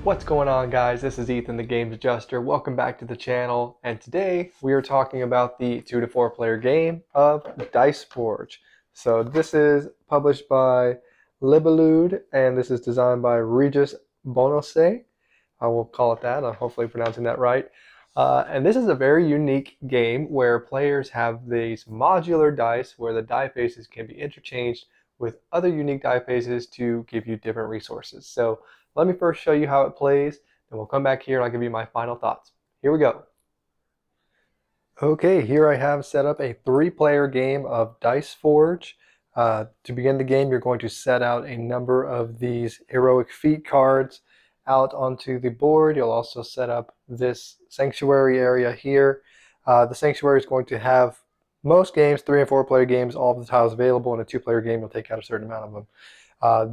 What's going on, guys? This is Ethan, the Games Adjuster. Welcome back to the channel, and today we are talking about the 2 to 4 player game of Dice Forge. So this is published by Libellud, and this is designed by Regis Bonnessee. I will call it that. I'm hopefully pronouncing that right. And this is a very unique game where players have these modular dice where the die faces can be interchanged with other unique die faces to give you different resources. So let me first show you how it plays, and we'll come back here and I'll give you my final thoughts. Here we go. Okay, here I have set up a 3-player game of Dice Forge. To begin the game, you're going to set out a number of these heroic feat cards out onto the board. You'll also set up this sanctuary area here. The sanctuary is going to have most games, 3 and 4 player games, all of the tiles available. In a 2-player game, you'll take out a certain amount of them.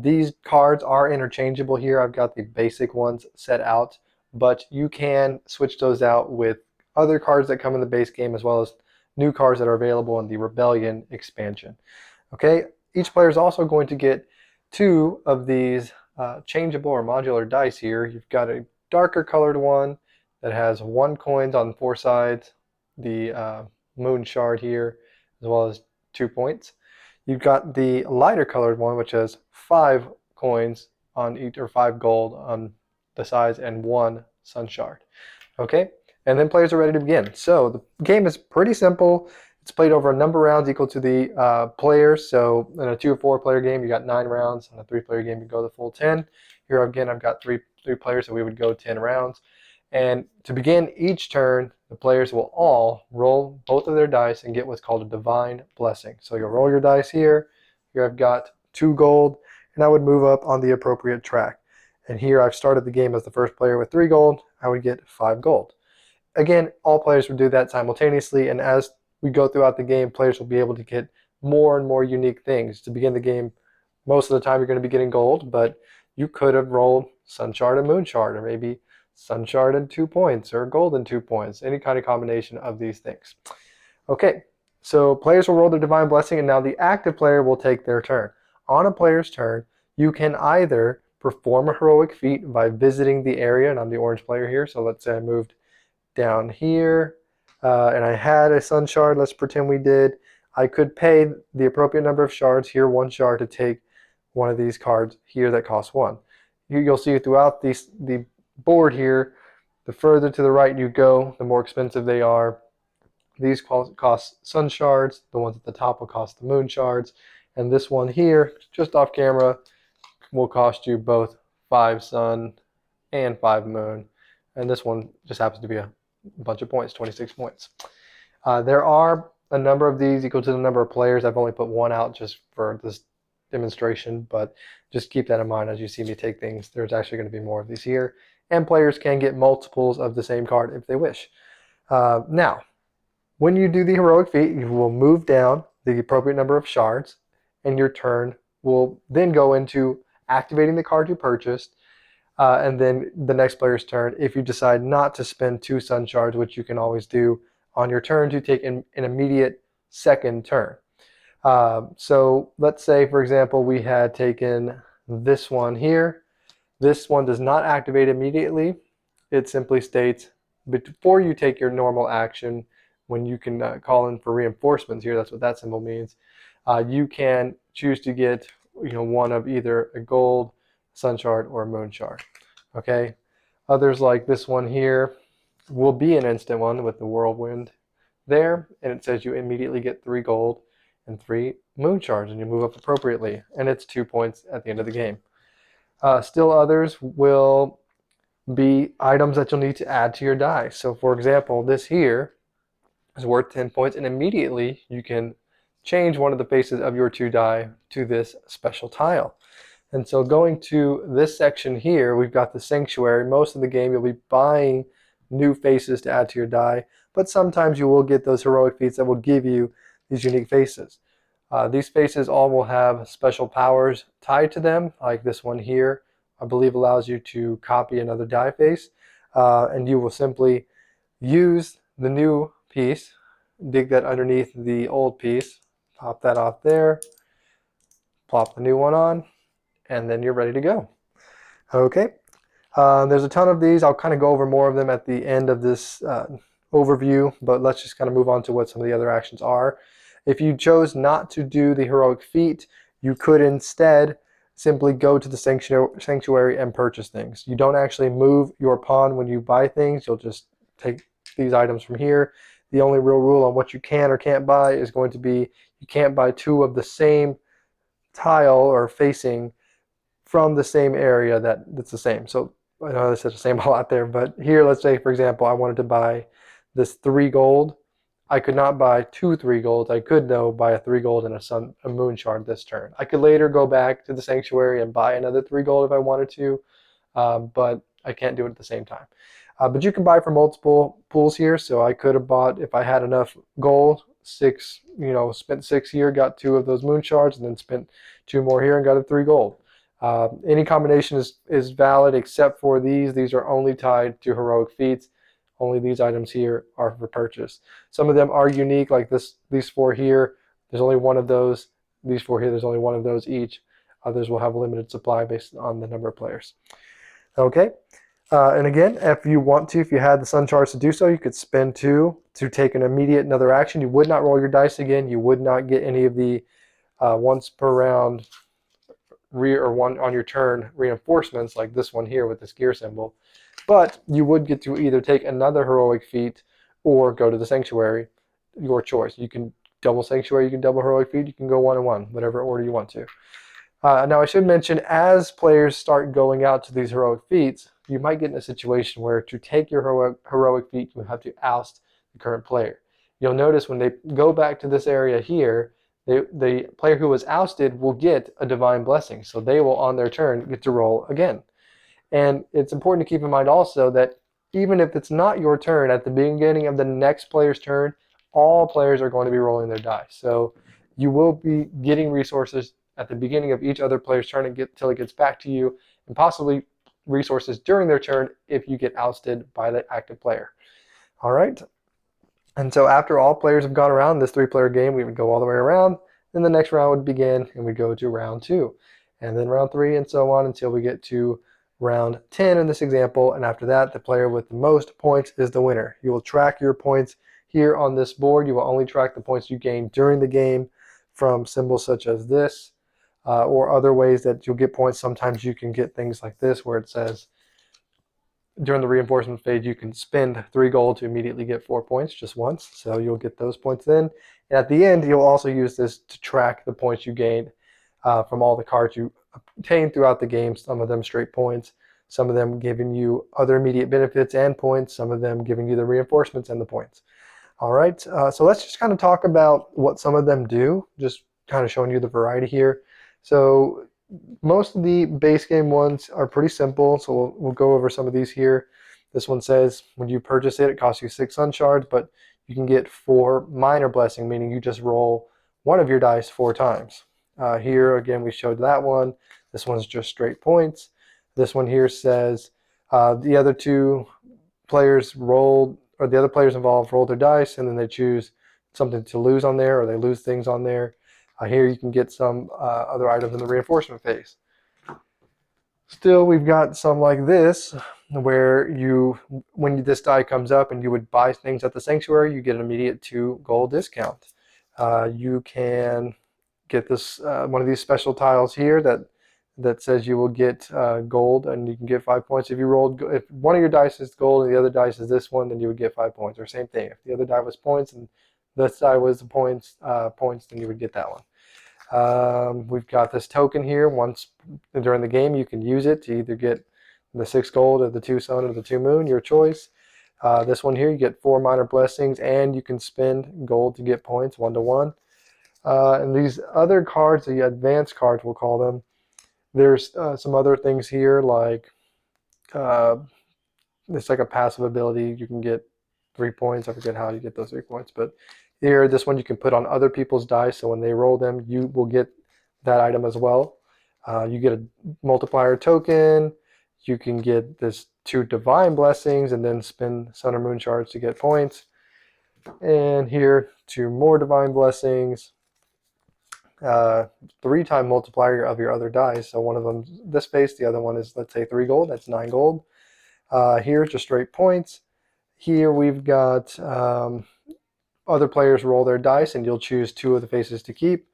These cards are interchangeable here. I've got the basic ones set out, but you can switch those out with other cards that come in the base game, as well as new cards that are available in the Rebellion expansion. Okay, each player is also going to get 2 of these changeable or modular dice here. You've got a darker colored one that has 1 coin on 4 sides, the moon shard here, as well as 2 points. You've got the lighter colored one, which has 5 coins on each, or 5 gold on the sides, and 1 sun shard. Okay, and then players are ready to begin. So the game is pretty simple. It's played over a number of rounds equal to the players. So in a 2 or 4 player game, you got 9 rounds. In a 3-player game, you go the full 10. Here again, I've got three players, so we would go 10 rounds. And to begin each turn, the players will all roll both of their dice and get what's called a divine blessing. So you'll roll your dice here. Here I've got 2 gold, and I would move up on the appropriate track. And here I've started the game as the first player with 3 gold. I would get 5 gold. Again, all players would do that simultaneously, and as we go throughout the game, players will be able to get more and more unique things. To begin the game, most of the time you're going to be getting gold, but you could have rolled sun shard and moon shard, or maybe sun shard and 2 points, or gold and 2 points, any kind of combination of these things. Okay, so players will roll their divine blessing, and now the active player will take their turn. On a player's turn, you can either perform a heroic feat by visiting the area, and I'm the orange player here, so let's say I moved down here, and I had a sun shard. Let's pretend we did. I could pay the appropriate number of shards, here 1 shard, to take one of these cards here that costs 1. You'll see throughout the board here, the further to the right you go, the more expensive they are. These cost sun shards. The ones at the top will cost the moon shards. And this one here, just off camera, will cost you both 5 sun and 5 moon. And this one just happens to be a bunch of points, 26 points. There are a number of these equal to the number of players. I've only put 1 out just for this demonstration, but just keep that in mind as you see me take things. There's actually going to be more of these here, and players can get multiples of the same card if they wish. Now, when you do the heroic feat, you will move down the appropriate number of shards, and your turn will then go into activating the card you purchased, and then the next player's turn, if you decide not to spend 2 sun shards, which you can always do on your turn, to take an immediate second turn. So let's say, for example, we had taken this one here. This one does not activate immediately. It simply states before you take your normal action, when you can call in for reinforcements here, that's what that symbol means, you can choose to get one of either a gold, sun shard, or a moon shard. Okay, others like this one here will be an instant one with the whirlwind there, and it says you immediately get 3 gold and 3 moon shards, and you move up appropriately, and it's 2 points at the end of the game. Still others will be items that you'll need to add to your die. So for example, this here is worth 10 points, and immediately you can change one of the faces of your 2 die to this special tile. And so going to this section here, we've got the sanctuary. Most of the game you'll be buying new faces to add to your die, but sometimes you will get those heroic feats that will give you these unique faces. These faces all will have special powers tied to them, like this one here, I believe allows you to copy another die face, and you will simply use the new piece, dig that underneath the old piece, pop that off there, plop the new one on, and then you're ready to go. Okay, There's a ton of these. I'll kind of go over more of them at the end of this overview, but let's just kind of move on to what some of the other actions are. If you chose not to do the heroic feat, you could instead simply go to the sanctuary and purchase things. You don't actually move your pawn when you buy things. You'll just take these items from here. The only real rule on what you can or can't buy is going to be you can't buy two of the same tile or facing from the same area that's the same. So I know I said the same a lot there, but here, let's say, for example, I wanted to buy this 3 gold. I could not buy 2 3 golds. I could, though, buy a 3 gold and a moon shard this turn. I could later go back to the sanctuary and buy another 3 gold if I wanted to, but I can't do it at the same time. But you can buy from multiple pools here, so I could have bought, if I had enough gold, spent 6 here, got 2 of those moon shards, and then spent 2 more here and got a 3 gold. Any combination is valid except for these. These are only tied to heroic feats. Only these items here are for purchase. Some of them are unique, like these 4 here. There's only one of those. These 4 here, there's only one of those each. Others will have a limited supply based on the number of players. Okay, and again, if you want to, if you had the sun charge to do so, you could spend 2 to take an immediate another action. You would not roll your dice again. You would not get any of the once per round or one on your turn reinforcements like this one here with this gear symbol. But you would get to either take another heroic feat or go to the sanctuary, your choice. You can double sanctuary, you can double heroic feat, you can go 1 and 1, whatever order you want to. Now I should mention, as players start going out to these heroic feats, you might get in a situation where to take your heroic feat, you have to oust the current player. You'll notice when they go back to this area here, the player who was ousted will get a divine blessing. So they will, on their turn, get to roll again. And it's important to keep in mind also that even if it's not your turn, at the beginning of the next player's turn, all players are going to be rolling their dice. So you will be getting resources at the beginning of each other player's turn until it gets back to you, and possibly resources during their turn if you get ousted by the active player. All right. And so after all players have gone around this 3-player game, we would go all the way around. Then the next round would begin, and we go to round 2. And then round 3, and so on until we get to round 10 in this example. And after that, the player with the most points is the winner. You will track your points here on this board. You will only track the points you gain during the game from symbols such as this, or other ways that you'll get points. Sometimes you can get things like this where it says, during the reinforcement phase, you can spend 3 gold to immediately get 4 points just once. So you'll get those points then. And at the end, you'll also use this to track the points you gained from all the cards you obtained throughout the game. Some of them straight points, some of them giving you other immediate benefits and points, some of them giving you the reinforcements and the points. All right, so let's just kind of talk about what some of them do, just kind of showing you the variety here. So most of the base game ones are pretty simple, so we'll go over some of these here. This one says when you purchase it, it costs you 6 sun shards, but you can get 4 minor blessing, meaning you just roll one of your dice 4 times. Here again, we showed that one. This one's just straight points. This one here says the other 2 players rolled, or the other players involved roll their dice, and then they choose something to lose on there, or they lose things on there. Here you can get some other items in the reinforcement phase. Still, we've got some like this, where when this die comes up and you would buy things at the sanctuary, you get an immediate 2 gold discount. You can get this one of these special tiles here that says you will get gold, and you can get 5 points if you rolled. If one of your dice is gold and the other dice is this one, then you would get 5 points. Or same thing, if the other die was points and this die was the points, then you would get that one. We've got this token here. Once during the game, you can use it to either get the 6 gold or the 2 sun or the 2 moon, your choice. This one here, you get 4 minor blessings, and you can spend gold to get points 1 to 1. And these other cards, the advanced cards, we'll call them, there's some other things here, like it's like a passive ability. You can get 3 points. I forget how you get those 3 points, but here, this one you can put on other people's dice, so when they roll them, you will get that item as well. You get a multiplier token. You can get this 2 divine blessings and then spend sun or moon shards to get points. And here, 2 more divine blessings. uh, 3-time multiplier of your other dice. So one of them this face, the other one is, let's say, 3 gold. That's 9 gold. Here, just straight points. Here we've got other players roll their dice, and you'll choose 2 of the faces to keep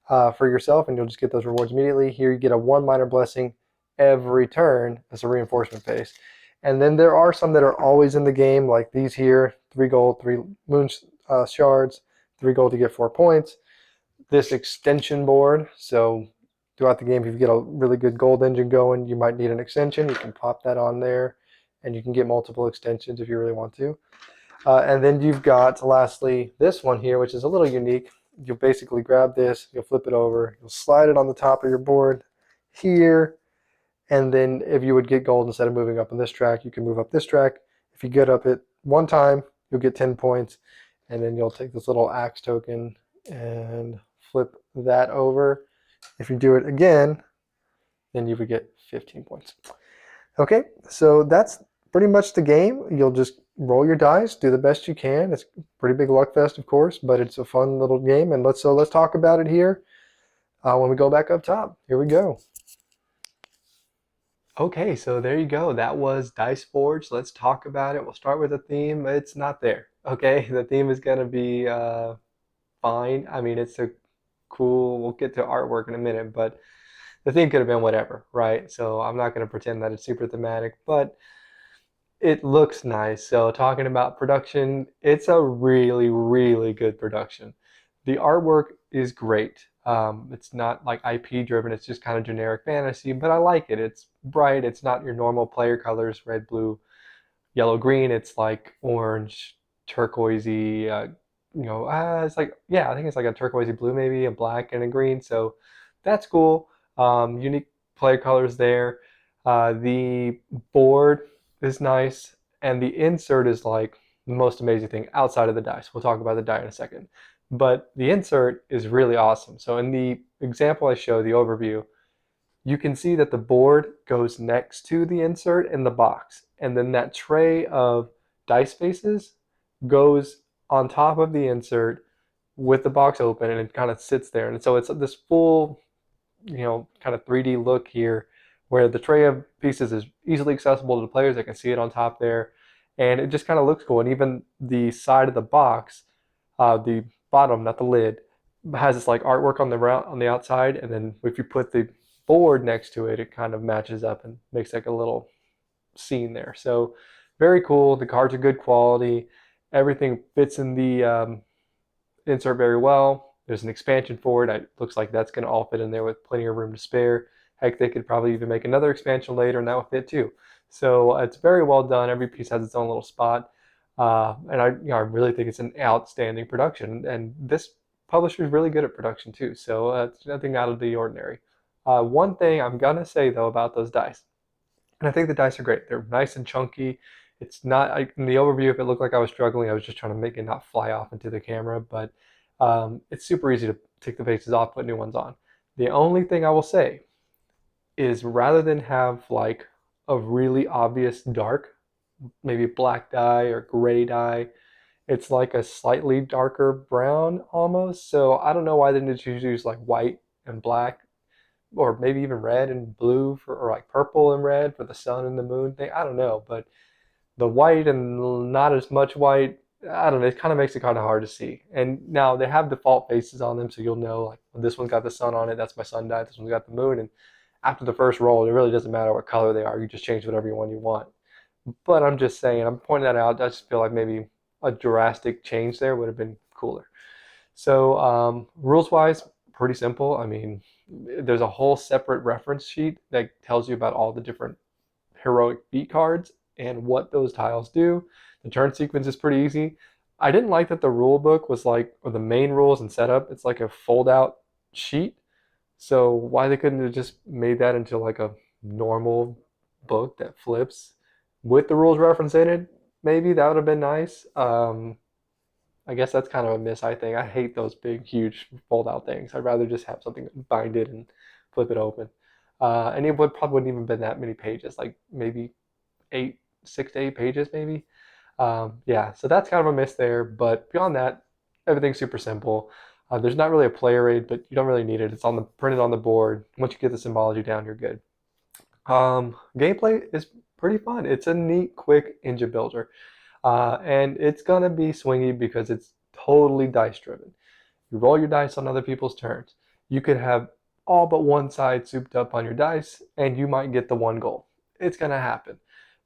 for yourself, and you'll just get those rewards immediately. Here you get a 1 minor blessing every turn as a reinforcement face. And then there are some that are always in the game, like these here: 3 gold, 3 moon shards, 3 gold to get 4 points. This extension board, so throughout the game, if you get a really good gold engine going, you might need an extension. You can pop that on there, and you can get multiple extensions if you really want to. And then you've got, lastly, this one here, which is a little unique. You'll basically grab this, you'll flip it over, you'll slide it on the top of your board here, and then if you would get gold, instead of moving up on this track, you can move up this track. If you get up it one time, you'll get 10 points, and then you'll take this little axe token and flip that over. If you do it again, then you would get 15 points. Okay, so that's pretty much the game. You'll just roll your dice, do the best you can. It's a pretty big luck fest, of course, but it's a fun little game. And let's talk about it here when we go back up top. Here we go. Okay, so there you go. That was Dice Forge. Let's talk about it. We'll start with the theme. It's not there. Okay, the theme is gonna be fine. I mean, it's a cool. We'll get to artwork in a minute, but the theme could have been whatever, right? So I'm not going to pretend that it's super thematic, but it looks nice. So talking about production, it's a really, really good production. The artwork is great. It's not like IP driven, it's just kind of generic fantasy, but I like it. It's bright, it's not your normal player colors, red, blue, yellow, green. It's like orange, turquoisey, it's like, yeah, I think it's like a turquoisey blue, maybe a black and a green. So that's cool. Unique player colors there. The board is nice, and the insert is like the most amazing thing outside of the dice. We'll talk about the die in a second. But the insert is really awesome. So in the example I showed, the overview, you can see that the board goes next to the insert in the box. And then that tray of dice faces goes on top of the insert with the box open, and it kind of sits there. And so it's this full, kind of 3D look here where the tray of pieces is easily accessible to the players. They can see it on top there. And it just kind of looks cool. And even the side of the box, the bottom, not the lid, has this like artwork on the outside. And then if you put the board next to it, it kind of matches up and makes like a little scene there. So very cool. The cards are good quality. Everything fits in the insert very well. There's an expansion for it. It looks like that's going to all fit in there with plenty of room to spare. Heck, they could probably even make another expansion later, and that would fit too. So it's very well done. Every piece has its own little spot, and I really think it's an outstanding production. And this publisher is really good at production too. So it's nothing out of the ordinary. One thing I'm gonna say though about those dice, and I think the dice are great. They're nice and chunky. It's not in the overview. If it looked like I was struggling, I was just trying to make it not fly off into the camera. But it's super easy to take the faces off, put new ones on. The only thing I will say is rather than have like a really obvious dark, maybe black dye or gray dye, it's like a slightly darker brown almost. So I don't know why they didn't use like white and black, or maybe even red and blue or like purple and red for the sun and the moon thing. I don't know, but the white and not as much white, I don't know, it kind of makes it kind of hard to see. And now they have default faces on them, so you'll know like well, this one's got the sun on it, that's my sun dye. This one's got the moon, and after the first roll, it really doesn't matter what color they are. You just change whatever one you want. But I'm just saying, I'm pointing that out. I just feel like maybe a drastic change there would have been cooler. So rules-wise, pretty simple. I mean, there's a whole separate reference sheet that tells you about all the different heroic feat cards and what those tiles do. The turn sequence is pretty easy. I didn't like that the rule book was like, or the main rules and setup, it's like a fold-out sheet. So why they couldn't have just made that into like a normal book that flips with the rules reference in it? Maybe that would have been nice. I guess that's kind of a miss, I think. I hate those big, huge fold-out things. I'd rather just have something bind it and flip it open. And it probably wouldn't even been that many pages, like maybe 6 to 8 pages, maybe. Yeah, so that's kind of a miss there. But beyond that, everything's super simple. There's not really a player aid, but you don't really need it. It's on the printed on the board. Once you get the symbology down, you're good. Gameplay is pretty fun. It's a neat, quick engine builder. And it's gonna be swingy because it's totally dice driven. You roll your dice on other people's turns. You could have all but one side souped up on your dice, and you might get the one goal. It's gonna happen.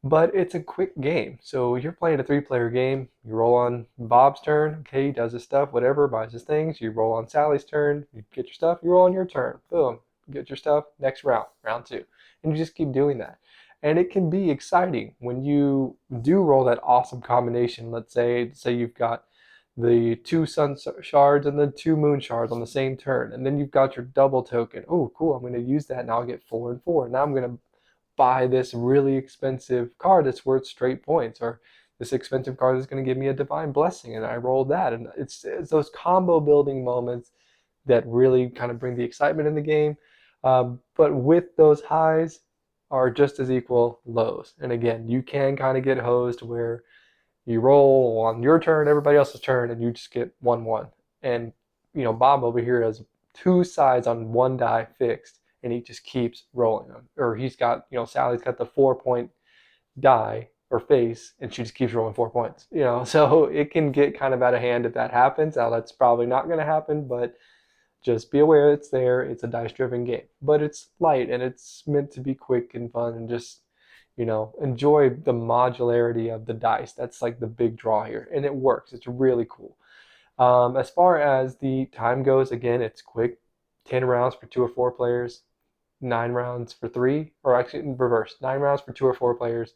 But it's a quick game. So you're playing a 3-player game. You roll on Bob's turn. Okay, he does his stuff, whatever, buys his things. You roll on Sally's turn. You get your stuff. You roll on your turn. Boom. Get your stuff. Next round, round 2. And you just keep doing that. And it can be exciting when you do roll that awesome combination. Let's say you've got the 2 sun shards and the 2 moon shards on the same turn, and then you've got your double token. Oh, cool! I'm going to use that. Now I'll get 4 and 4. Now I'm going to buy this really expensive card that's worth straight points, or this expensive card is going to give me a divine blessing, and I rolled that. And it's those combo building moments that really kind of bring the excitement in the game. But with those highs are just as equal lows. And again, you can kind of get hosed where you roll on your turn, everybody else's turn, and you just get 1-1. And Bob over here has 2 sides on 1 die fixed, and he just keeps rolling them. Or he's got, Sally's got the 4-point die or face, and she just keeps rolling 4 points. So it can get kind of out of hand if that happens. Now that's probably not going to happen, but just be aware it's there. It's a dice-driven game, but it's light and it's meant to be quick and fun, and just enjoy the modularity of the dice. That's like the big draw here, and it works. It's really cool. As far as the time goes, again, it's quick. 10 rounds for 2 or 4 players, 9 rounds for 3, or actually in reverse, 9 rounds for 2 or 4 players,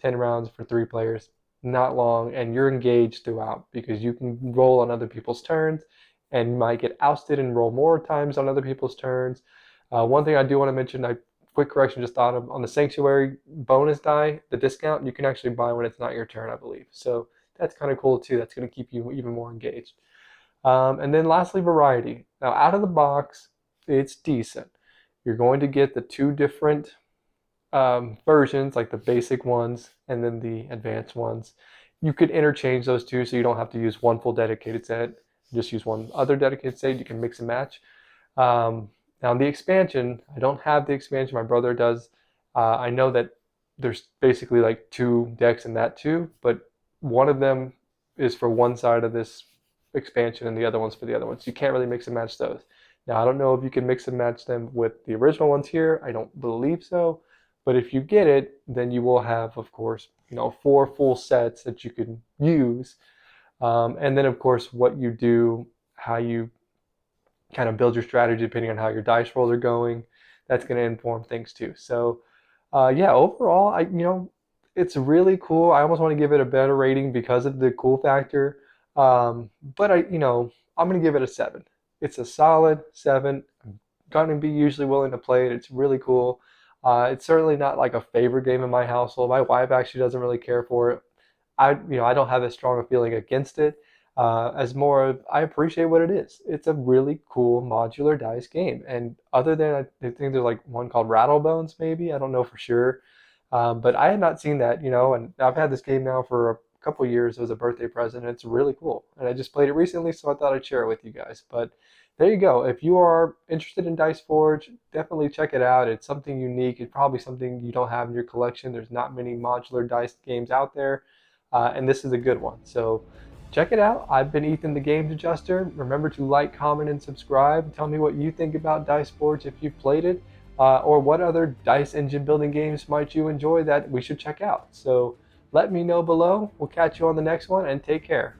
10 rounds for 3 players. Not long, and you're engaged throughout because you can roll on other people's turns, and you might get ousted and roll more times on other people's turns. One thing I do want to mention, quick correction, just thought of, on the Sanctuary bonus die, the discount, you can actually buy when it's not your turn, I believe. So that's kind of cool too. That's going to keep you even more engaged. And then lastly, variety. Now, out of the box, it's decent. You're going to get the 2 different versions, like the basic ones and then the advanced ones. You could interchange those 2, so you don't have to use one full dedicated set. Just use one other dedicated set. You can mix and match. Now, the expansion, I don't have the expansion. My brother does. I know that there's basically like 2 decks in that too, but one of them is for one side of this expansion and the other one's for the other one. So you can't really mix and match those. Now, I don't know if you can mix and match them with the original ones here. I don't believe so. But if you get it, then you will have, of course, 4 full sets that you can use. And then, of course, what you do, how you kind of build your strategy depending on how your dice rolls are going, that's going to inform things too. So, yeah, overall, it's really cool. I almost want to give it a better rating because of the cool factor. But I'm going to give it a 7. It's a solid 7. I'm going to be usually willing to play it. It's really cool. It's certainly not like a favorite game in my household. My wife actually doesn't really care for it. I don't have as strong a feeling against it. As more of, I appreciate what it is. It's a really cool modular dice game. And other than, I think there's like one called Rattlebones, maybe. I don't know for sure. But I had not seen that, and I've had this game now for a couple years as a birthday present. And it's really cool. And I just played it recently, so I thought I'd share it with you guys. But there you go. If you are interested in Dice Forge, definitely check it out. It's something unique. It's probably something you don't have in your collection. There's not many modular dice games out there. And this is a good one. So check it out. I've been Ethan, the Games Adjuster. Remember to like, comment, and subscribe. Tell me what you think about Dice Forge if you've played it, or what other dice engine building games might you enjoy that we should check out. So let me know below. We'll catch you on the next one, and take care.